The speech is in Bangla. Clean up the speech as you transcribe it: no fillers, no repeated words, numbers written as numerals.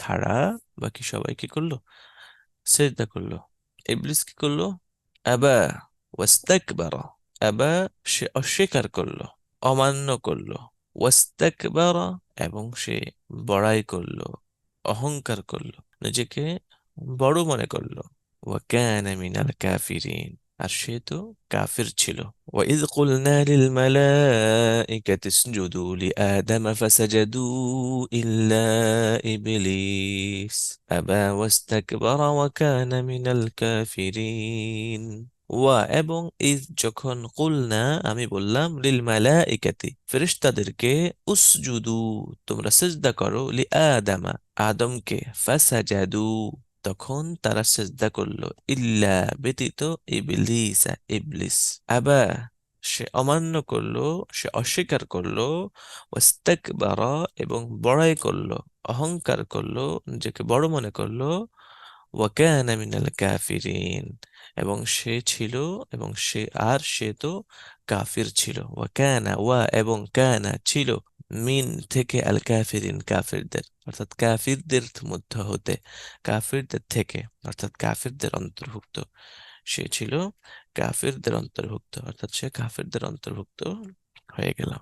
ছাড়া বাকি সবাই কি করলো? সেজদা করলো। ইবলিস কি করলো? আবা ওয়াস্তাকবারা। আবা, সে অস্বীকার করলো, অমান্য করলো। ওয়াস্তাকবারা, এবং সে বড়াই করলো, অহংকার করলো, নিজেকে বড় মনে করলো। ওয়াকানা মিনাল কাফিরিন, আর সে তো কাফির ছিল। وإذ قلنا للملائكة اسجدوا لآدم فسجدوا إلا إبليس أبى واستكبر وكان من الكافرين। এবং ইজ, যখন কুলনা, আমি বললাম, লিল মালাইকাতি, ফেরেশতাদেরকে, উসজুদু, তোমরা সিজদা করো, লি আদামা, আদমকে, ফাসাজাদু, তখন তারা সিজদা করলো, ইল্লা, ব্যতীত, ইবলিসা, ইবলিস, আবা, সে অমান্য করলো, সে অস্বীকার করলো, ওয়াস্তাকবারা, এবং বড়াই করলো, অহংকার করলো, নিজেকে বড় মনে করলো, ওয়াকানা মিনাল কাফিরিন, এবং সে ছিল, এবং সে তো কাফির ছিল। ওয়াকানা, এবং কানা ছিল, মিন থেকে, আল কাফিরিন, কাফিরদের, অর্থাৎ কাফিরদের মধ্য হতে, কাফিরদের থেকে, অর্থাৎ কাফিরদের অন্তর্ভুক্ত। সে ছিল কাফিরদের অন্তর্ভুক্ত, অর্থাৎ সে কাফিরদের অন্তর্ভুক্ত হয়ে গেল।